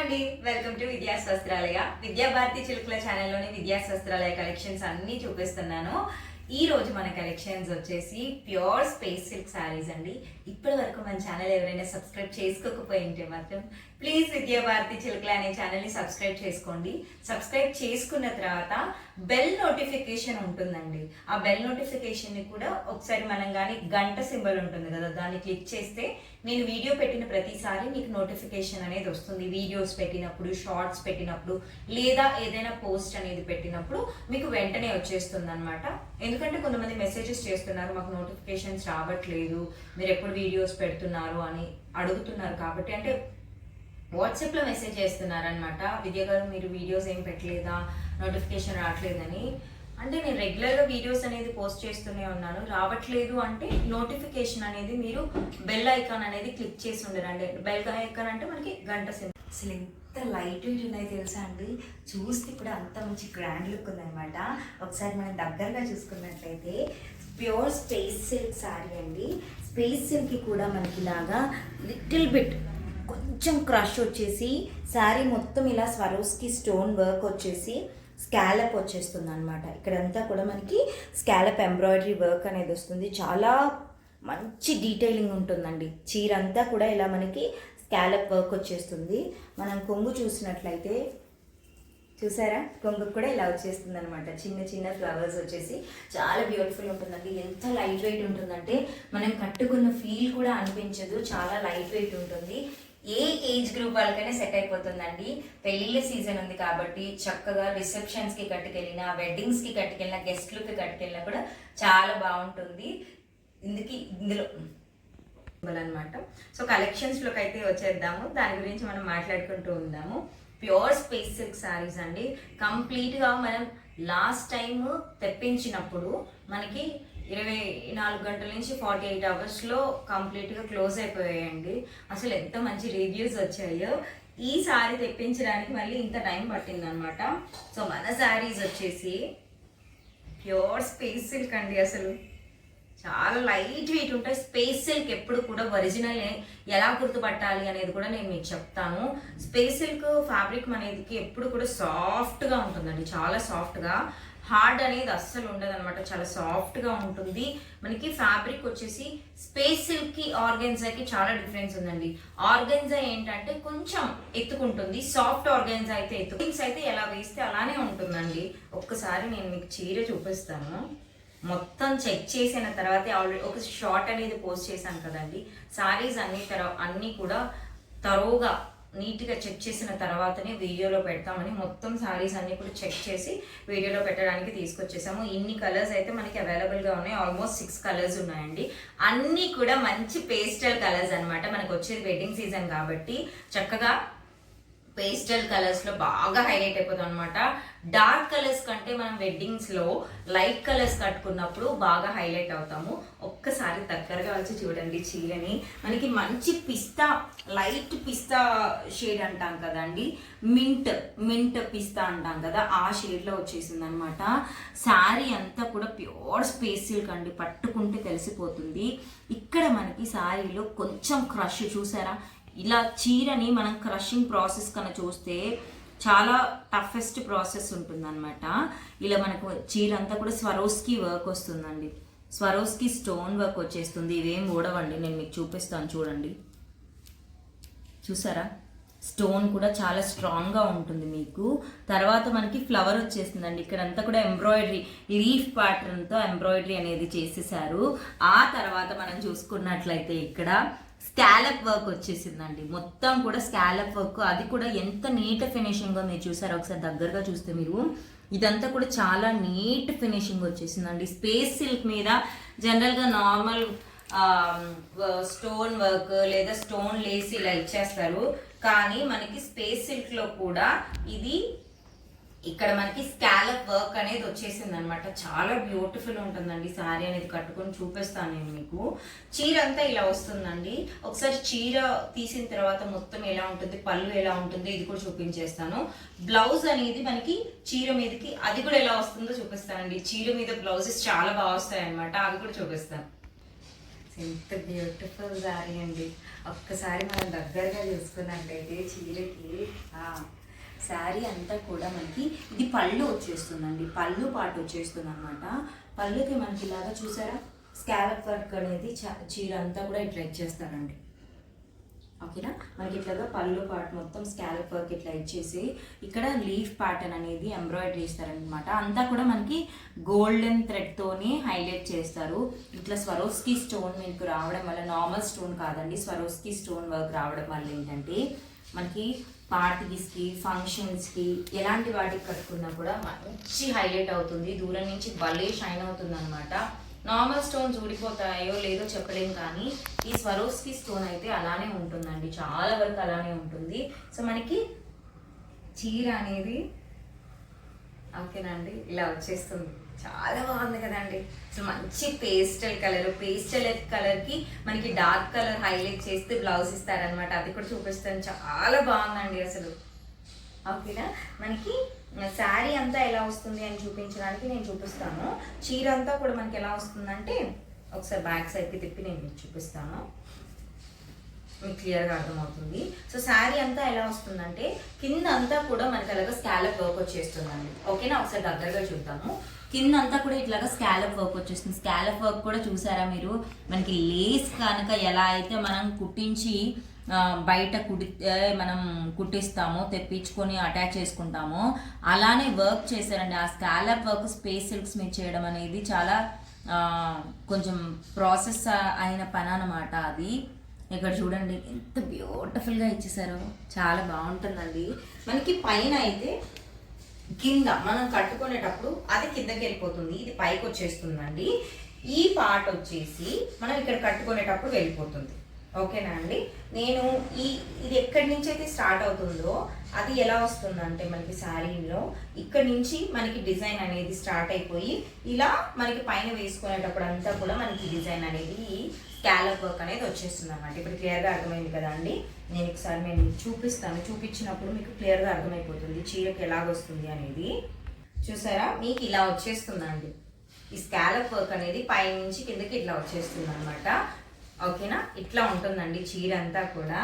అండి, welcome to Vidya's వస్త్రాలయ. విద్యా Bharati చిలుకల ఛానల్లోని Vidya's వస్త్రాలయ collections అన్ని చూపిస్తున్నాను. ఈ రోజు మన కలెక్షన్స్ వచ్చేసి ప్యూర్ స్పేస్ సిల్క్ శారీస్ అండి. ఇప్పటి వరకు మన ఛానల్ ఎవరైనా సబ్స్క్రైబ్ చేసుకోకపోయి ఉంటే మాత్రం ప్లీజ్ విద్యా భారతి చిలుకల అనే ఛానల్ని సబ్స్క్రైబ్ చేసుకోండి. సబ్స్క్రైబ్ చేసుకున్న తర్వాత బెల్ నోటిఫికేషన్ ఉంటుందండి. ఆ బెల్ నోటిఫికేషన్ని కూడా ఒకసారి మనం కానీ గంట సింబల్ ఉంటుంది కదా, దాన్ని క్లిక్ చేస్తే నేను వీడియో పెట్టిన ప్రతిసారి మీకు నోటిఫికేషన్ అనేది వస్తుంది. వీడియోస్ పెట్టినప్పుడు, షార్ట్స్ పెట్టినప్పుడు, లేదా ఏదైనా పోస్ట్ అనేది పెట్టినప్పుడు మీకు వెంటనే వచ్చేస్తుంది అనమాట. ఎందుకంటే కొంతమంది మెసేజెస్ చేస్తున్నారు, మాకు నోటిఫికేషన్స్ రావట్లేదు, మీరు ఎప్పుడు వీడియోస్ పెడుతున్నారు అని అడుగుతున్నారు. కాబట్టి అంటే వాట్సాప్లో మెసేజ్ చేస్తున్నారనమాట, విద్య గారు మీరు వీడియోస్ ఏం పెట్టలేదా, నోటిఫికేషన్ రావట్లేదని. అంటే నేను రెగ్యులర్గా వీడియోస్ అనేది పోస్ట్ చేస్తూనే ఉన్నాను, రావట్లేదు అంటే నోటిఫికేషన్ అనేది మీరు బెల్ ఐకాన్ అనేది క్లిక్ చేసి ఉండరండి. బెల్ ఐకాన్ అంటే మనకి గంట సింబల్. అసలు ఎంత లైట్ వెయిట్ ఉన్నాయి తెలుసా అండి, చూస్తే కూడా అంత మంచి గ్రాండ్ లుక్ ఉందన్నమాట. ఒకసారి మనం దగ్గరగా చూసుకున్నట్లయితే ప్యూర్ స్పేస్ సిల్క్ శారీ అండి. స్పేస్ సిల్క్కి కూడా మనకి ఇలాగా లిటిల్ బిట్ కొంచెం క్రష్ వచ్చేసి శారీ మొత్తం ఇలా స్వరోస్కి స్టోన్ వర్క్ వచ్చేసి స్కాలప్ వచ్చేస్తుంది అనమాట. ఇక్కడంతా కూడా మనకి స్కాలప్ ఎంబ్రాయిడరీ వర్క్ అనేది వస్తుంది. చాలా మంచి డీటెయిలింగ్ ఉంటుందండి. చీర అంతా కూడా ఇలా మనకి స్కాలప్ వర్క్ వచ్చేస్తుంది. మనం కొంగు చూసినట్లయితే చూసారా, కొంగుకు కూడా ఇలా వచ్చేస్తుంది అనమాట. చిన్న చిన్న ఫ్లవర్స్ వచ్చేసి చాలా బ్యూటిఫుల్ ఉంటుందండి. ఎంత లైట్ వెయిట్ ఉంటుందంటే మనం కట్టుకున్న ఫీల్ కూడా అనిపించదు, చాలా లైట్ వెయిట్ ఉంటుంది. ఏ ఏజ్ గ్రూప్ వాళ్ళకైనా సెట్ అయిపోతుందండి. పెళ్ళిళ్ళ సీజన్ ఉంది కాబట్టి చక్కగా రిసెప్షన్స్కి కట్టుకెళ్ళినా, వెడ్డింగ్స్కి కట్టుకెళ్ళినా, గెస్ట్లకి కట్టుకెళ్ళినా కూడా చాలా బాగుంటుంది. ఇందులో అనమాట. సో కలెక్షన్స్లోకి అయితే వచ్చేద్దాము, దాని గురించి మనం మాట్లాడుకుంటూ ఉందాము. ప్యూర్ స్పేస్ సిల్క్ శారీస్ అండి. కంప్లీట్గా మనం లాస్ట్ టైం తెప్పించినప్పుడు మనకి 24 గంటల నుంచి 48 అవర్స్లో కంప్లీట్గా క్లోజ్ అయిపోయాయండి. అసలు ఎంత మంచి రివ్యూస్ వచ్చాయో. ఈ శారీ తెప్పించడానికి మళ్ళీ ఇంత టైం పట్టిందనమాట. సో మన శారీస్ వచ్చేసి ప్యూర్ స్పేస్ సిల్క్ అండి. అసలు చాలా లైట్ వెయిట్ ఉంటాయి. స్పేస్ సిల్క్ ఎప్పుడు కూడా ఒరిజినల్ ఎలా గుర్తుపట్టాలి అనేది కూడా నేను మీకు చెప్తాను. స్పేస్ సిల్క్ ఫ్యాబ్రిక్ అనేది ఎప్పుడు కూడా సాఫ్ట్గా ఉంటుందండి, చాలా సాఫ్ట్గా. హార్డ్ అనేది అస్సలు ఉండదు అనమాట, చాలా సాఫ్ట్గా ఉంటుంది. మనకి ఫ్యాబ్రిక్ వచ్చేసి స్పేస్ సిల్క్కి ఆర్గెన్జాకి చాలా డిఫరెన్స్ ఉందండి. ఆర్గెన్జా ఏంటంటే కొంచెం ఎత్తుకుంటుంది, సాఫ్ట్ ఆర్గెన్జా అయితే ఎత్తుకుంగ్స్ అయితే ఎలా వేస్తే అలానే ఉంటుందండి. ఒక్కసారి నేను మీకు చీర చూపిస్తాను. మొత్తం చెక్ చేసిన తర్వాత ఆల్రెడీ ఒక షార్ట్ అనేది పోస్ట్ చేశాను కదండి. శారీస్ అన్నీ కూడా తరోగా నీట్గా చెక్ చేసిన తర్వాతనే వీడియోలో పెడతామని మొత్తం శారీస్ అన్నీ కూడా చెక్ చేసి వీడియోలో పెట్టడానికి తీసుకొచ్చేసాము. ఇన్ని కలర్స్ అయితే మనకి అవైలబుల్గా ఉన్నాయి. ఆల్మోస్ట్ 6 కలర్స్ ఉన్నాయండి. అన్నీ కూడా మంచి పేస్టల్ కలర్స్ అనమాట. మనకు వచ్చేది వెడ్డింగ్ సీజన్ కాబట్టి చక్కగా పేస్టల్ కలర్స్లో బాగా హైలైట్ అయిపోతాం అనమాట. డార్క్ కలర్స్ కంటే మనం వెడ్డింగ్స్లో లైట్ కలర్స్ కట్టుకున్నప్పుడు బాగా హైలైట్ అవుతాము. ఒక్కసారి దగ్గరగా వచ్చి చూడండి చీరని. మనకి మంచి పిస్తా, లైట్ పిస్తా షేడ్ అంటాం కదండి, మింట్ పిస్తా అంటాం కదా, ఆ షేడ్లో వచ్చేసింది అనమాట. శారీ అంతా కూడా ప్యూర్ స్పేస్ సిల్క్ అండి, పట్టుకుంటే తెలిసిపోతుంది. ఇక్కడ మనకి శారీలో కొంచెం క్రష్ చూసారా, ఇలా చీరని మనం క్రషింగ్ ప్రాసెస్ కన్నా చూస్తే చాలా టఫెస్ట్ ప్రాసెస్ ఉంటుందన్నమాట. ఇలా మనకు చీర అంతా కూడా స్వరోస్కి వర్క్ వస్తుందండి, స్వరోస్కి స్టోన్ వర్క్ వచ్చేస్తుంది. ఇవేం ఊడవండి, నేను మీకు చూపిస్తాను చూడండి. చూసారా, స్టోన్ కూడా చాలా స్ట్రాంగ్గా ఉంటుంది మీకు. తర్వాత మనకి ఫ్లవర్ వచ్చేస్తుందండి. ఇక్కడంతా కూడా ఎంబ్రాయిడరీ, లీఫ్ ప్యాటర్న్తో ఎంబ్రాయిడరీ అనేది చేసేసారు. ఆ తర్వాత మనం చూసుకున్నట్లయితే ఇక్కడ స్కాలప్ వర్క్ వచ్చేసిందండి. మొత్తం కూడా స్కాలప్ వర్క్, అది కూడా ఎంత నీట్ ఫినిషింగ్ మీరు చూసారు. ఒకసారి దగ్గరగా చూస్తే మీరు ఇదంతా కూడా చాలా నీట్ ఫినిషింగ్ వచ్చేసిందండి. స్పేస్ సిల్క్ మీద జనరల్గా నార్మల్ స్టోన్ వర్క్ లేదా స్టోన్ లేస్ ఇలా ఇచ్చేస్తారు, కానీ మనకి స్పేస్ సిల్క్లో కూడా ఇది ఇక్కడ మనకి స్కాలప్ వర్క్ అనేది వచ్చేసింది అనమాట. చాలా బ్యూటిఫుల్ ఉంటుందండి. శారీ అనేది కట్టుకొని చూపిస్తాను నేను మీకు. చీర అంతా ఇలా వస్తుందండి. ఒకసారి చీర తీసిన తర్వాత మొత్తం ఎలా ఉంటుంది, పళ్ళు ఎలా ఉంటుంది, ఇది కూడా చూపించేస్తాను. బ్లౌజ్ అనేది మనకి చీర మీదకి అది కూడా ఎలా వస్తుందో చూపిస్తానండి. చీర మీద బ్లౌజెస్ చాలా బాగా వస్తాయి అనమాట, అవి కూడా చూపిస్తాను. ఎంత బ్యూటిఫుల్ శారీ అండి. ఒక్కసారి మనం దగ్గరగా చూసుకున్నట్లయితే చీరకి శారీ అంతా కూడా మనకి ఇది పళ్ళు వచ్చేస్తుందండి. పళ్ళు పాటు వచ్చేస్తుంది అనమాట. పళ్ళుకి మనకి ఇలాగా చూసారా స్కాలప్ వర్క్ అనేది చీర అంతా కూడా ఇట్లా ఇచ్చేస్తారండి. ఓకేనా, మనకి ఇట్లాగా పళ్ళు పార్ట్ మొత్తం స్కాలప్ వర్క్ ఇట్లా ఇచ్చేసి ఇక్కడ లీఫ్ ప్యాటర్న్ అనేది ఎంబ్రాయిడరీ ఇస్తారనమాట. అంతా కూడా మనకి గోల్డెన్ థ్రెడ్తోని హైలైట్ చేస్తారు. ఇట్లా స్వరోస్కీ స్టోన్ మీకు రావడం వల్ల, నార్మల్ స్టోన్ కాదండి, స్వరోస్కీ స్టోన్ వర్క్ రావడం వల్ల ఏంటంటే మనకి పార్టీస్కి, ఫంక్షన్స్కి, ఎలాంటి వాటికి కట్టుకున్నా కూడా మంచి హైలైట్ అవుతుంది. దూరం నుంచి భలే షైన్ అవుతుంది అనమాట. నార్మల్ స్టోన్స్ ఊడిపోతాయో లేదో చెప్పలేం, కానీ ఈ స్వరోస్కీ స్టోన్ అయితే అలానే ఉంటుందండి, చాలా వరకు అలానే ఉంటుంది. సో మనకి చీర అనేది ఓకేనండి ఇలా వచ్చేస్తుంది. చాలా బాగుంది కదండి. సో మంచి పేస్టల్ కలర్కి మనకి డార్క్ కలర్ హైలైట్ చేస్తే బ్లౌజ్ ఇస్తారనమాట. అది కూడా చూపిస్తాను. చాలా బాగుందండి అసలు. ఓకేనా, మనకి శారీ అంతా ఎలా వస్తుంది అని చూపించడానికి నేను చూపిస్తాను. చీర అంతా కూడా మనకి ఎలా వస్తుందంటే ఒకసారి బ్యాక్ సైడ్కి తిప్పి నేను మీకు చూపిస్తాను, మీకు క్లియర్గా అర్థమవుతుంది. సో శారీ అంతా ఎలా వస్తుందంటే కింద అంతా కూడా మనకి అలాగా స్కాలప్ వర్క్ వచ్చేస్తుందండి. ఓకేనా, ఒకసారి దగ్గరగా చూద్దాము. కింద అంతా కూడా ఇట్లాగా స్కాలప్ వర్క్ వచ్చేస్తుంది. స్కాలప్ వర్క్ కూడా చూసారా మీరు, మనకి లేస్ కనుక ఎలా అయితే మనం కుట్టించి బయట మనం కుట్టిస్తామో, తెప్పించుకొని అటాచ్ చేసుకుంటామో అలానే వర్క్ చేశారండి. ఆ స్కాలప్ వర్క్ స్పేస్ సిల్క్స్ మీద చేయడం అనేది చాలా కొంచెం ప్రాసెస్ అయిన పని అన్నమాట అది. ఇక్కడ చూడండి ఎంత బ్యూటిఫుల్గా ఇచ్చేసారో, చాలా బాగుంటుందండి. మనకి పైన అయితే కింద మనం కట్టుకునేటప్పుడు అది కిందకి వెళ్ళిపోతుంది, ఇది పైకి వచ్చేస్తుందండి. ఈ పార్ట్ వచ్చేసి మనం ఇక్కడ కట్టుకునేటప్పుడు వెళ్ళిపోతుంది. ఓకేనా అండి, నేను ఇది ఎక్కడి నుంచి అయితే స్టార్ట్ అవుతుందో అది ఎలా వస్తుందంటే మనకి శారీలో ఇక్కడ నుంచి మనకి డిజైన్ అనేది స్టార్ట్ అయిపోయి ఇలా మనకి పైన వేసుకునేటప్పుడు అంతా కూడా మనకి డిజైన్ అనేది స్కాలప్ వర్క్ అనేది వచ్చేస్తుంది అన్నమాట. ఇప్పుడు క్లియర్గా అర్థమైంది కదా అండి. నేను ఒకసారి నేను చూపిస్తాను, చూపించినప్పుడు మీకు క్లియర్గా అర్థమైపోతుంది చీరకి ఎలాగొస్తుంది అనేది. చూసారా, మీకు ఇలా వచ్చేస్తుందండి. ఈ స్కాలప్ వర్క్ అనేది పై నుంచి కిందకి ఇట్లా వచ్చేస్తుంది అనమాట. ఓకేనా, ఇట్లా ఉంటుందండి చీర అంతా కూడా.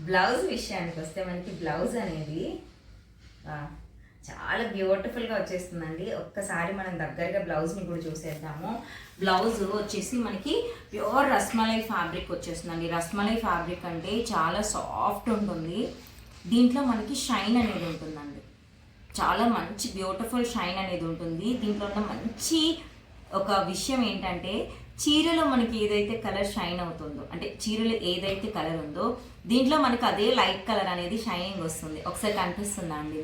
బ్లౌజ్ విషయానికి వస్తే మనకి బ్లౌజ్ అనేది చాలా బ్యూటిఫుల్గా వచ్చేస్తుందండి. ఒక్కసారి మనం దగ్గరగా బ్లౌజ్ని కూడా చూసేద్దాము. బ్లౌజ్ వచ్చేసి మనకి ప్యూర్ రస్మలై ఫ్యాబ్రిక్ వచ్చేస్తుందండి. రస్మలై ఫ్యాబ్రిక్ అంటే చాలా సాఫ్ట్ ఉంటుంది. దీంట్లో మనకి షైన్ అనేది ఉంటుందండి, చాలా మంచి బ్యూటిఫుల్ షైన్ అనేది ఉంటుంది. దీంట్లో ఉన్న మంచి ఒక విషయం ఏంటంటే చీరలో మనకి ఏదైతే కలర్ షైన్ అవుతుందో, అంటే చీరలో ఏదైతే కలర్ ఉందో దీంట్లో మనకి అదే లైట్ కలర్ అనేది షైనింగ్ వస్తుంది. ఒకసారి కనిపిస్తుందా అండి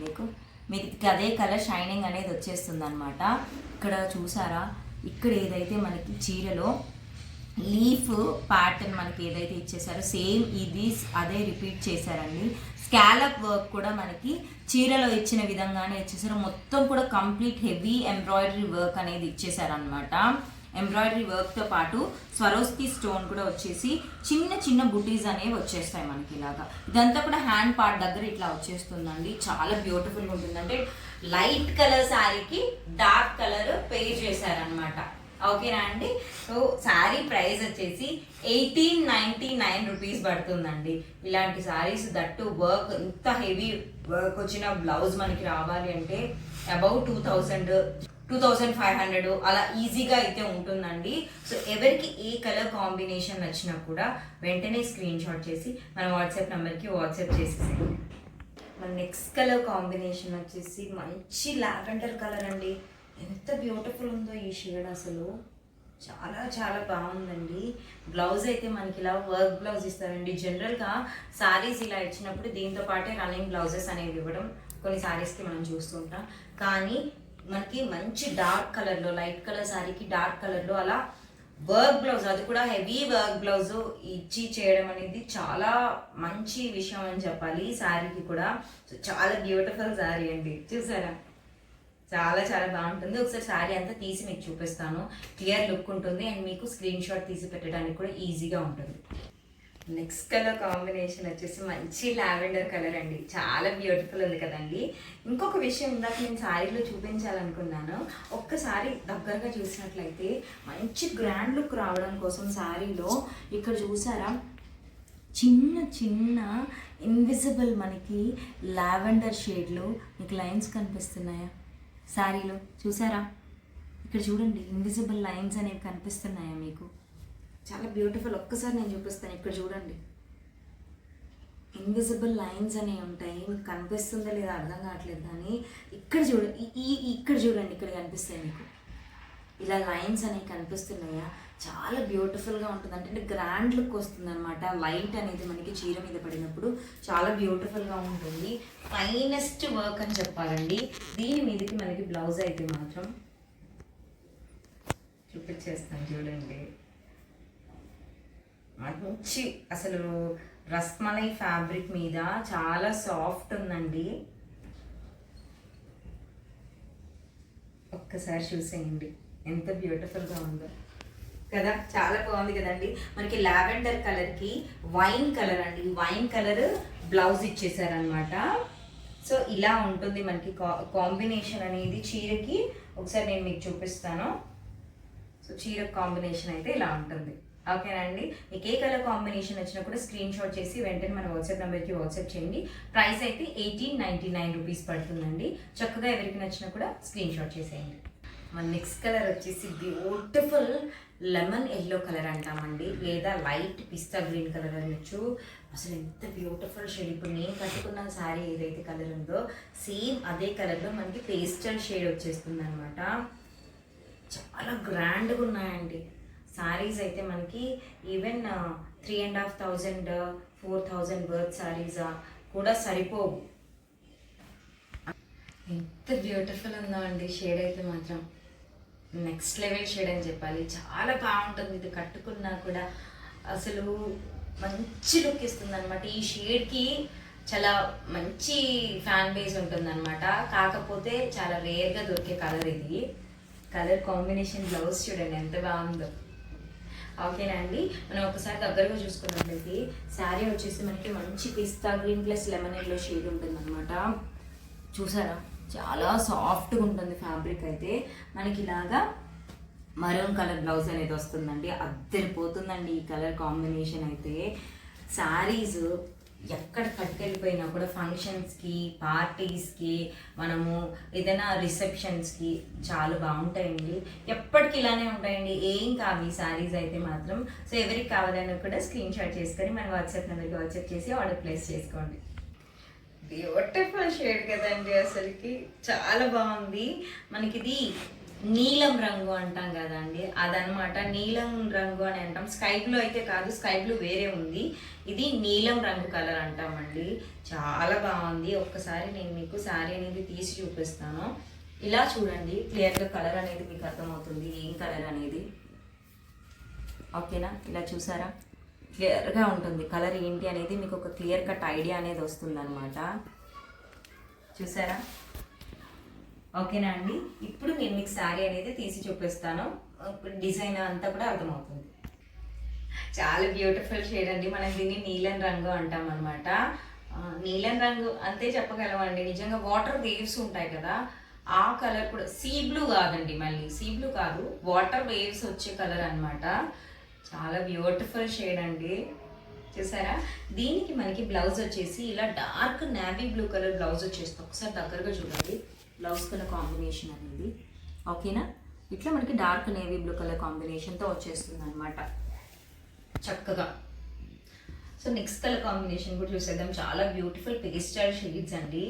మీకు అదే కలర్ షైనింగ్ అనేది వచ్చేస్తుంది అనమాట. ఇక్కడ చూసారా, ఇక్కడ ఏదైతే మనకి చీరలో లీఫ్ ప్యాటర్న్ మనకి ఏదైతే ఇచ్చేసారో సేమ్ ఇది అదే రిపీట్ చేశారండి. స్కాలప్ వర్క్ కూడా మనకి చీరలో ఇచ్చిన విధంగానే ఇచ్చేసారు. మొత్తం కూడా కంప్లీట్ హెవీ ఎంబ్రాయిడరీ వర్క్ అనేది ఇచ్చేసారనమాట. ఎంబ్రాయిడరీ వర్క్తో పాటు స్వరోస్కీ స్టోన్ కూడా వచ్చేసి చిన్న చిన్న బుటీస్ అనేవి వచ్చేస్తాయి మనకి ఇలాగా. ఇదంతా కూడా హ్యాండ్ పార్ట్ దగ్గర ఇట్లా వచ్చేస్తుందండి. చాలా బ్యూటిఫుల్గా ఉంటుంది. అంటే లైట్ కలర్ శారీకి డార్క్ కలర్ పేర్ చేశారనమాట. ఓకేనా అండి. సో శారీ ప్రైస్ వచ్చేసి 1899 రూపీస్ పడుతుందండి. ఇలాంటి శారీస్ దట్టు వర్క్, ఇంత హెవీ వర్క్ వచ్చిన బ్లౌజ్ మనకి రావాలి అంటే అబౌట్ 2500 అలా ఈజీగా అయితే ఉంటుందండి. సో ఎవరికి ఏ కలర్ కాంబినేషన్ నచ్చినా కూడా వెంటనే స్క్రీన్ షాట్ చేసి మన వాట్సాప్ నెంబర్కి వాట్సాప్ చేసేసేయండి. మన నెక్స్ట్ కలర్ కాంబినేషన్ వచ్చేసి మంచి లావెండర్ కలర్ అండి. ఎంత బ్యూటిఫుల్ ఉందో ఈ షేడ్, అసలు చాలా చాలా బాగుందండి. బ్లౌజ్ అయితే మనకి ఇలా వర్క్ బ్లౌజ్ ఇస్తారండి. జనరల్గా శారీస్ ఇలా ఇచ్చినప్పుడు దీంతో పాటే రన్నింగ్ బ్లౌజెస్ అనేవి ఇవ్వడం కొన్ని శారీస్కి మనం చూస్తుంటాం. కానీ మనకి మంచి డార్క్ కలర్లో, లైట్ కలర్ శారీకి డార్క్ కలర్లో అలా వర్క్ బ్లౌజ్, అది కూడా హెవీ వర్క్ బ్లౌజ్ ఇచ్చి చేయడం అనేది చాలా మంచి విషయం అని చెప్పాలి శారీకి కూడా. చాలా బ్యూటిఫుల్ శారీ అండి. చూసారా, చాలా చాలా బాగుంటుంది. ఒకసారి శారీ అంతా తీసి మీకు చూపిస్తాను. క్లియర్ లుక్ ఉంటుంది అండ్ మీకు స్క్రీన్ షాట్ తీసి పెట్టడానికి కూడా ఈజీగా ఉంటుంది. నెక్స్ట్ కలర్ కాంబినేషన్ వచ్చేసి మంచి లావెండర్ కలర్ అండి. చాలా బ్యూటిఫుల్ ఉంది కదండి. ఇంకొక విషయం ఇందాక నేను శారీలో చూపించాలనుకున్నాను. ఒక్కసారి దగ్గరగా చూసినట్లయితే మంచి గ్రాండ్ లుక్ రావడం కోసం శారీలో ఇక్కడ చూసారా చిన్న చిన్న ఇన్విజిబుల్ మనకి లావెండర్ షేడ్లో మీకు లైన్స్ కనిపిస్తున్నాయా శారీలో? చూసారా? ఇక్కడ చూడండి, ఇన్విజిబుల్ లైన్స్ అనేవి కనిపిస్తున్నాయా మీకు? చాలా బ్యూటిఫుల్. ఒక్కసారి నేను చూపిస్తాను. ఇక్కడ చూడండి, ఇన్విజిబుల్ లైన్స్ అనేవి ఉంటాయి. మీకు కనిపిస్తుందో లేదా అర్థం కావట్లేదు, కానీ ఇక్కడ ఇక్కడ చూడండి, ఇక్కడ కనిపిస్తాయి మీకు ఇలా లైన్స్ అనేవి కనిపిస్తున్నాయా? చాలా బ్యూటిఫుల్గా ఉంటుంది. అంటే గ్రాండ్ లుక్ వస్తుంది అనమాట. లైట్ అనేది మనకి చీర మీద పడినప్పుడు చాలా బ్యూటిఫుల్గా ఉంటుంది. ఫైనెస్ట్ వర్క్ అని చెప్పాలండి. దీని మీదకి మనకి బ్లౌజ్ అయితే మాత్రం చూపించేస్తాను చూడండి. మంచి అసలు రస్మలై ఫ్యాబ్రిక్ మీద చాలా సాఫ్ట్ ఉందండి. ఒక్కసారి చూసేయండి ఎంత బ్యూటిఫుల్గా ఉందో కదా. చాలా బాగుంది కదండి. మనకి లావెండర్ కలర్కి వైన్ కలర్ అండి, వైన్ కలర్ బ్లౌజ్ ఇచ్చేసారనమాట. సో ఇలా ఉంటుంది మనకి కాంబినేషన్ అనేది చీరకి. ఒకసారి నేను మీకు చూపిస్తాను. సో చీర కాంబినేషన్ అయితే ఇలా ఉంటుంది. ఓకేనండి. మీకు ఏ కలర్ కాంబినేషన్ వచ్చినా కూడా స్క్రీన్ షాట్ చేసి వెంటనే మన వాట్సాప్ నెంబర్కి వాట్సాప్ చేయండి. ప్రైస్ అయితే 1899 రూపీస్ పడుతుందండి. చక్కగా ఎవరికి నచ్చినా కూడా స్క్రీన్ షాట్ చేసేయండి. మన నెక్స్ట్ కలర్ వచ్చేసి బ్యూటిఫుల్ లెమన్ ఎల్లో కలర్ అంటామండి, లేదా లైట్ పిస్తా గ్రీన్ కలర్ అనొచ్చు. అసలు ఎంత బ్యూటిఫుల్ షేడ్. ఇప్పుడు నేను కట్టుకున్న శారీ ఏదైతే కలర్ ఉందో సేమ్ అదే కలర్లో మనకి పేస్టల్ షేడ్ వచ్చేస్తుంది అనమాట. చాలా గ్రాండ్గా ఉన్నాయండి శారీస్ అయితే. మనకి ఈవెన్ 3500 4000 వర్త్ శారీస్ కూడా సరిపోవు. ఎంత బ్యూటిఫుల్ ఉందో అండి షేడ్ అయితే మాత్రం. నెక్స్ట్ లెవెల్ షేడ్ అని చెప్పాలి. చాలా బాగుంటుంది. ఇది కట్టుకున్నా కూడా అసలు మంచి లుక్ ఇస్తుంది అనమాట. ఈ షేడ్కి చాలా మంచి ఫ్యాన్ బేస్ ఉంటుంది అనమాట. కాకపోతే చాలా రేర్గా దొరికే కలర్ ఇది. కలర్ కాంబినేషన్ బ్లౌజ్ చూడండి ఎంత బాగుందో. ఓకేనా అండి. మనం ఒకసారి దగ్గరగా చూసుకున్నట్లయితే శారీ వచ్చేసి మనకి మంచి పిస్తా green plus lemon yellow shade ఉంటుంది అనమాట. చూసారా? చాలా సాఫ్ట్గా ఉంటుంది ఫ్యాబ్రిక్ అయితే. మనకి ఇలాగా మరూన్ కలర్ బ్లౌజ్ అనేది వస్తుందండి. అద్దరిపోతుందండి ఈ కలర్ కాంబినేషన్ అయితే. శారీస్ ఎక్కడ కట్టుకెళ్ళిపోయినా కూడా ఫంక్షన్స్కి, పార్టీస్కి, మనము ఏదైనా రిసెప్షన్స్కి చాలా బాగుంటాయండి. ఎప్పటికి ఇలానే ఉంటాయండి, ఏం కాదు ఈ శారీస్ అయితే మాత్రం. సో ఎవరికి కావాలన్నా కూడా స్క్రీన్ షాట్ చేసుకొని మన వాట్సాప్ నెంబర్కి వాట్సాప్ చేసి ఆర్డర్ ప్లేస్ చేసుకోండి. బ్యూటిఫుల్ షేడ్ కదండి, అసలుకి చాలా బాగుంది. మనకి ఇది నీలం రంగు అంటాం కదండి, అదనమాట. నీలం రంగు అని అంటాం. స్కై బ్లూ అయితే కాదు, స్కై బ్లూ వేరే ఉంది. ఇది నీలం రంగు కలర్ అంటామండి. చాలా బాగుంది. ఒక్కసారి నేను మీకు శారీ అనేది తీసి చూపిస్తాను. ఇలా చూడండి, క్లియర్గా కలర్ అనేది మీకు అర్థమవుతుంది ఏం కలర్ అనేది. ఓకేనా? ఇలా చూసారా? క్లియర్గా ఉంటుంది కలర్ ఏంటి అనేది. మీకు ఒక క్లియర్ కట్ ఐడియా అనేది వస్తుంది అనమాట. చూసారా? ఓకేనా అండి. ఇప్పుడు నేను మీకు శారీ అనేది తీసి చూపిస్తాను. డిజైన్ అంతా కూడా అర్థమవుతుంది. చాలా బ్యూటిఫుల్ షేడ్ అండి. మనం దీన్ని నీలం రంగు అంటాం అనమాట. నీలం రంగు అంతే చెప్పగలమండి. నిజంగా వాటర్ వేవ్స్ ఉంటాయి కదా, ఆ కలర్ కూడా. సీ బ్లూ కాదండి, మళ్ళీ సీ బ్లూ కాదు, వాటర్ వేవ్స్ వచ్చే కలర్ అనమాట. చాలా బ్యూటిఫుల్ షేడ్ అండి. చూసారా? దీనికి మనకి బ్లౌజ్ వచ్చేసి ఇలా dark navy blue colour blouse వచ్చేస్తుంది. ఒకసారి దగ్గరగా చూడండి బ్లౌజ్ కలర్ కాంబినేషన్ అనేది. ఓకేనా? ఇట్లా మనకి డార్క్ నేవీ బ్లూ కలర్ కాంబినేషన్తో వచ్చేస్తుంది అనమాట చక్కగా. సో నెక్స్ట్ కలర్ కాంబినేషన్ కూడా చూసేద్దాం. చాలా బ్యూటిఫుల్ పేస్టల్ షేడ్స్ అండి.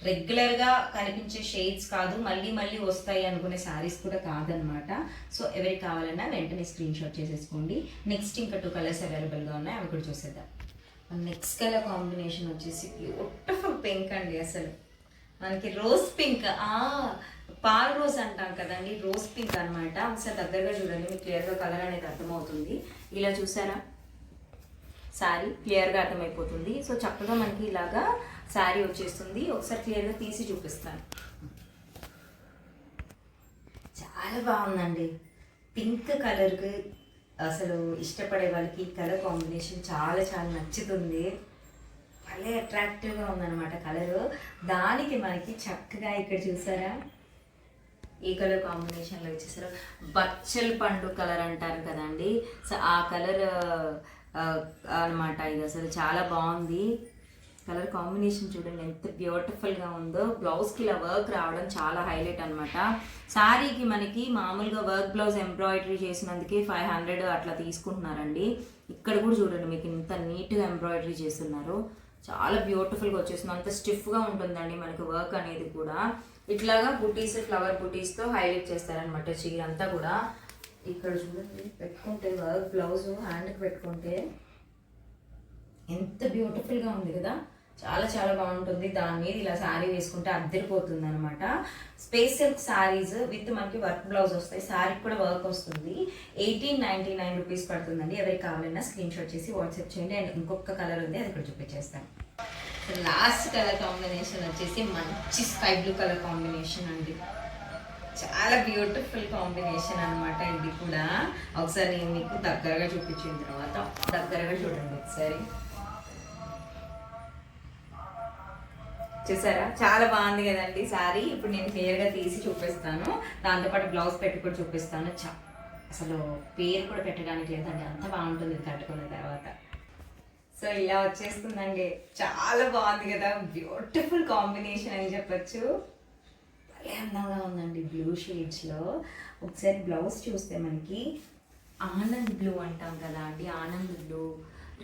రెగ్యులర్గా కనిపించే షేడ్స్ కాదు, మళ్ళీ మళ్ళీ వస్తాయి అనుకునే శారీస్ కూడా కాదనమాట. సో ఎవరికి కావాలన్నా వెంటనే స్క్రీన్ షాట్ చేసేసుకోండి. నెక్స్ట్ ఇంకా 2 కలర్స్ అవైలబుల్గా ఉన్నాయి, అవి కూడా చూసేద్దాం. నెక్స్ట్ కలర్ కాంబినేషన్ వచ్చేసి బ్యూటిఫుల్ పింక్ అండి. అసలు మనకి రోజ్ పింక్, పాల్ రోజ్ అంటాం కదండి, రోజ్ పింక్ అనమాట. ఒకసారి దగ్గరగా చూడండి, మీకు క్లియర్గా కలర్ అనేది అర్థమవుతుంది. ఇలా చూసారా? శారీ క్లియర్గా అర్థమైపోతుంది. సో చక్కగా మనకి ఇలాగా శారీ వచ్చేస్తుంది. ఒకసారి క్లియర్గా తీసి చూపిస్తాను. చాలా బాగుందండి. పింక్ కలర్కి అసలు ఇష్టపడే వాళ్ళకి ఈ కలర్ కాంబినేషన్ చాలా చాలా నచ్చుతుంది. భలే అట్రాక్టివ్గా ఉందన్నమాట కలరు. దానికి మనకి చక్కగా ఇక్కడ చూసారా ఈ కలర్ కాంబినేషన్లో వచ్చేసారు బచ్చల పండు కలర్ అంటారు కదండి. సో ఆ కలర్ అనమాట. ఇది అసలు చాలా బాగుంది. కలర్ కాంబినేషన్ చూడండి ఎంత బ్యూటిఫుల్గా ఉందో. బ్లౌజ్కి ఇలా వర్క్ రావడం చాలా హైలైట్ అనమాట. శారీకి మనకి మామూలుగా వర్క్ బ్లౌజ్ ఎంబ్రాయిడరీ చేసినందుకే 500 అట్లా తీసుకుంటున్నారండి. ఇక్కడ కూడా చూడండి మీకు ఇంత నీట్గా ఎంబ్రాయిడరీ చేస్తున్నారు. చాలా బ్యూటిఫుల్గా వచ్చేస్తుంది. అంత స్టిఫ్గా ఉంటుందండి మనకి వర్క్ అనేది కూడా. ఇట్లాగా బుటీస్ ఫ్లవర్ బుటీస్తో హైలైట్ చేస్తారనమాట చీర అంతా కూడా. ఇక్కడ చూడండి పెట్టుకుంటే వర్క్ బ్లౌజ్ హ్యాండ్కి పెట్టుకుంటే ఎంత బ్యూటిఫుల్గా ఉంది కదా. చాలా చాలా బాగుంటుంది. దాని మీద ఇలా శారీ వేసుకుంటే అద్దరిపోతుంది అనమాట. స్పేస్ సిల్క్ శారీస్ విత్ మనకి వర్క్ బ్లౌజ్ వస్తాయి. శారీకి కూడా వర్క్ వస్తుంది. 1899 రూపీస్ పడుతుందండి. ఎవరికి కావాలన్నా స్క్రీన్ షాట్ చేసి వాట్సాప్ చేయండి. అండ్ ఇంకొక కలర్ ఉంది, అది ఇక్కడ చూపించేస్తాను. లాస్ట్ కలర్ కాంబినేషన్ వచ్చేసి మంచి స్కై బ్లూ కలర్ కాంబినేషన్ అండి. చాలా బ్యూటిఫుల్ కాంబినేషన్ అనమాట. ఇది కూడా ఒకసారి నేను మీకు దగ్గరగా చూపించిన తర్వాత దగ్గరగా చూడండి ఒకసారి. చూసారా చాలా బాగుంది కదండి శారీ. ఇప్పుడు నేను క్లియర్గా తీసి చూపిస్తాను. దాంతోపాటు బ్లౌజ్ పెట్టి కూడా చూపిస్తాను. అసలు పేరు కూడా పెట్టడానికి లేదండి, అంత బాగుంటుంది ఇది కట్టుకున్న తర్వాత. సో ఇలా వచ్చేస్తుందండి. చాలా బాగుంది కదా, బ్యూటిఫుల్ కాంబినేషన్ అని చెప్పచ్చు. భలే అందంగా ఉందండి బ్లూ షేడ్స్లో. ఒకసారి బ్లౌజ్ చూస్తే మనకి ఆనంద్ బ్లూ అంటాం కదా అండి, ఆనంద్ బ్లూ,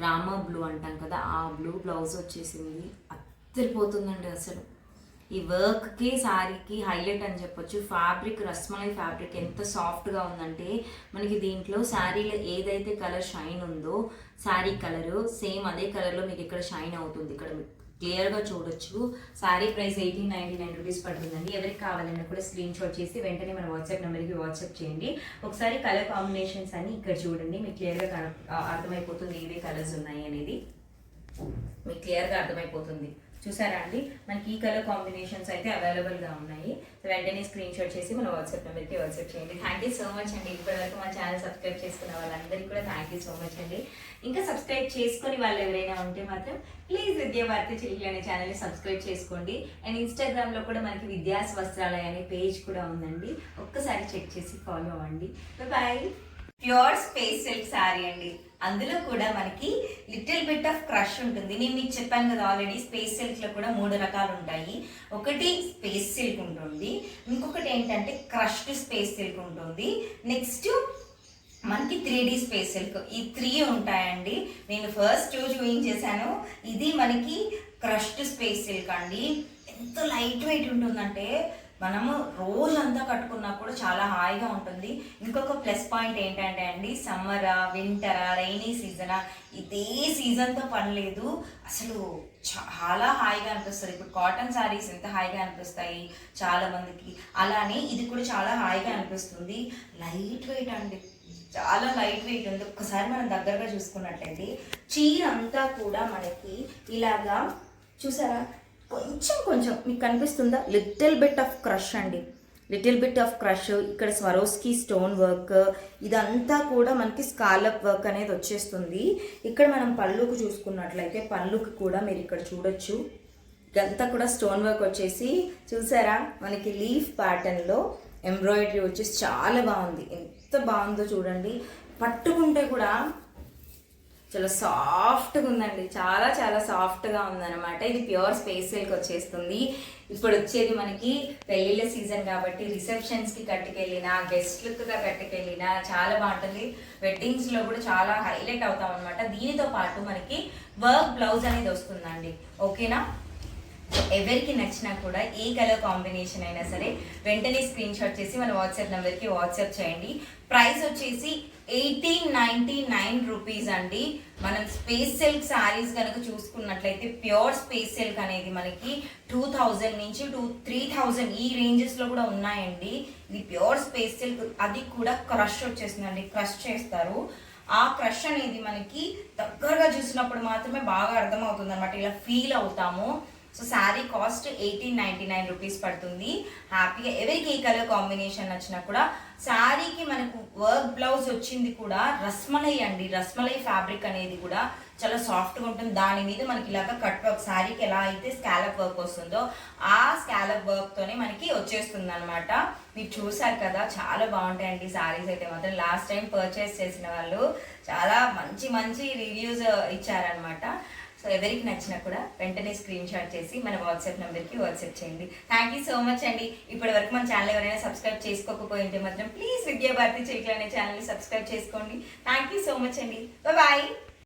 రామా బ్లూ అంటాం కదా, ఆ బ్లూ బ్లౌజ్ వచ్చేసింది. అద్దరిపోతుందండి అసలు. ఈ వర్క్కి శారీకి హైలైట్ అని చెప్పొచ్చు. ఫ్యాబ్రిక్ రస్మలై ఫ్యాబ్రిక్ ఎంత సాఫ్ట్గా ఉందంటే మనకి దీంట్లో శారీలో ఏదైతే కలర్ షైన్ ఉందో శారీ కలరు సేమ్ అదే కలర్లో మీకు ఇక్కడ షైన్ అవుతుంది. ఇక్కడ క్లియర్గా చూడొచ్చు. శారీ ప్రైస్ 1899 రూపీస్ పడుతుందండి. ఎవరికి కావాలన్నా కూడా స్క్రీన్ షాట్ చేసి వెంటనే మన వాట్సాప్ నెంబర్కి వాట్సాప్ చేయండి. ఒకసారి కలర్ కాంబినేషన్స్ అన్ని ఇక్కడ చూడండి, మీకు క్లియర్గా అర్థమైపోతుంది ఏవే కలర్స్ ఉన్నాయి అనేది. మీకు క్లియర్గా అర్థమైపోతుంది. చూసారా అండి, మనకి ఈ కలర్ కాంబినేషన్స్ అయితే అవైలబుల్గా ఉన్నాయి. సో వెంటనే స్క్రీన్ షాట్ చేసి మన వాట్సాప్ నెంబర్కి వాట్సాప్ చేయండి. థ్యాంక్ యూ సో మచ్ అండి. ఇప్పటివరకు మా ఛానల్ సబ్స్క్రైబ్ చేసుకున్న వాళ్ళందరికీ కూడా థ్యాంక్ యూ సో మచ్ అండి. ఇంకా సబ్స్క్రైబ్ చేసుకొని వాళ్ళు ఎవరైనా ఉంటే మాత్రం ప్లీజ్ విద్యా భారతి చిలుకలు అనే ఛానల్ని సబ్స్క్రైబ్ చేసుకోండి. అండ్ ఇన్స్టాగ్రామ్లో కూడా మనకి విద్యాస్ వస్త్రాలయ అనే పేజ్ కూడా ఉందండి. ఒక్కసారి చెక్ చేసి ఫాలో అవ్వండి. Bye. Pure space silk sari అండి. అందులో కూడా మనకి లిటిల్ బిట్ ఆఫ్ క్రష్ ఉంటుంది. నేను మీకు చెప్పాను కదా ఆల్రెడీ, స్పేస్ సిల్క్లో కూడా 3 రకాలు ఉంటాయి. ఒకటి స్పేస్ సిల్క్ ఉంటుంది, ఇంకొకటి ఏంటంటే క్రష్డ్ స్పేస్ సిల్క్ ఉంటుంది, నెక్స్ట్ మనకి 3D స్పేస్ సిల్క్. ఈ 3 ఉంటాయండి. నేను ఫస్ట్ చూపించేశాను. ఇది మనకి క్రష్డ్ స్పేస్ సిల్క్ అండి. ఎంత లైట్ వెయిట్ ఉంటుందంటే మనము రోజంతా కట్టుకున్నా కూడా చాలా హాయిగా ఉంటుంది. ఇంకొక ప్లస్ పాయింట్ ఏంటంటే అండి, సమ్మరా వింటరా రైనీ సీజనా ఇదే సీజన్తో పని లేదు, అసలు చాలా హాయిగా అనిపిస్తుంది. ఇప్పుడు కాటన్ శారీస్ ఎంత హాయిగా అనిపిస్తాయి చాలా మందికి, అలానే ఇది కూడా చాలా హాయిగా అనిపిస్తుంది. లైట్ వెయిట్ అండి, చాలా లైట్ వెయిట్ ఉంది. ఒక్కసారి మనం దగ్గరగా చూసుకున్నట్లయితే చీర అంతా కూడా మనకి ఇలాగా చూసారా కొంచెం మీకు కనిపిస్తుందా, లిటిల్ బిట్ ఆఫ్ క్రష్ అండి, లిటిల్ బిట్ ఆఫ్ క్రష్. ఇక్కడ స్వరోస్కి స్టోన్ వర్క్, ఇదంతా కూడా మనకి స్కాలప్ వర్క్ అనేది వచ్చేస్తుంది. ఇక్కడ మనం పళ్ళుకు చూసుకున్నట్లయితే పళ్ళుకి కూడా మీరు ఇక్కడ చూడొచ్చు, ఇదంతా కూడా స్టోన్ వర్క్ వచ్చేసి చూసారా మనకి లీఫ్ ప్యాటర్న్లో ఎంబ్రాయిడరీ వచ్చేసి చాలా బాగుంది. ఎంత బాగుందో చూడండి, పట్టుకుంటే కూడా చాలా సాఫ్ట్గా ఉందండి, చాలా చాలా సాఫ్ట్గా ఉందన్నమాట. ఇది ప్యూర్ స్పేస్ సిల్క్ వచ్చేస్తుంది. ఇప్పుడు వచ్చేది మనకి పెళ్ళిళ్ళ సీజన్ కాబట్టి రిసెప్షన్స్కి కట్టుకెళ్ళినా గెస్ట్లుగా కట్టుకెళ్ళినా చాలా బాగుంటుంది. వెడ్డింగ్స్లో కూడా చాలా హైలైట్ అవుతాం అనమాట. దీనితో పాటు మనకి వర్క్ బ్లౌజ్ అనేది వస్తుందండి. ఓకేనా, ఎవరికి నచ్చినా కూడా ఏ కలర్ కాంబినేషన్ అయినా సరే వెంటనే స్క్రీన్ షాట్ చేసి మన వాట్సాప్ నెంబర్కి వాట్సాప్ చేయండి. ప్రైస్ వచ్చేసి 1899 రూపీస్ అండి. మనం స్పేస్ సిల్క్ శారీస్ కనుక చూసుకున్నట్లయితే ప్యూర్ స్పేస్ సిల్క్ అనేది మనకి 2000 నుంచి 3000 ఈ రేంజెస్లో కూడా ఉన్నాయండి. ఇది ప్యూర్ స్పేస్ సిల్క్, అది కూడా క్రష్ వచ్చేసిందండి, క్రష్ చేస్తారు. ఆ క్రష్ అనేది మనకి దగ్గరగా చూసినప్పుడు మాత్రమే బాగా అర్థమవుతుంది అనమాట, ఇలా ఫీల్ అవుతాము. సో శారీ కాస్ట్ 1899 రూపీస్ పడుతుంది. హ్యాపీగా ఎవరికి ఏ కలర్ కాంబినేషన్ నచ్చినా కూడా. శారీకి మనకు వర్క్ బ్లౌజ్ వచ్చింది కూడా రస్మలై అండి. రస్మలై ఫ్యాబ్రిక్ అనేది కూడా చాలా సాఫ్ట్గా ఉంటుంది. దాని మీద మనకి ఇలాగ కట్ వర్క్, శారీకి ఎలా అయితే స్కాలప్ వర్క్ వస్తుందో ఆ స్కాలప్ వర్క్తోనే మనకి వచ్చేస్తుంది అనమాట. మీరు చూసారు కదా, చాలా బాగుంటాయండి శారీస్ అయితే మాత్రం. లాస్ట్ టైం పర్చేస్ చేసిన వాళ్ళు చాలా మంచి మంచి రివ్యూస్ ఇచ్చారనమాట. సో ఎవరికి నచ్చినా కూడా వెంటనే స్క్రీన్ షాట్ చేసి మన వాట్సాప్ నెంబర్కి వాట్సాప్ చేయండి. థ్యాంక్ యూ సో మచ్ అండి. ఇప్పటి వరకు మన ఛానల్ ఎవరైనా సబ్స్క్రైబ్ చేసుకోకపోయింటే మాత్రం ప్లీజ్ విద్యాభారతి చిలుకలు అనే ఛానల్ని సబ్స్క్రైబ్ చేసుకోండి. థ్యాంక్ యూ సో మచ్ అండి. బాయ్.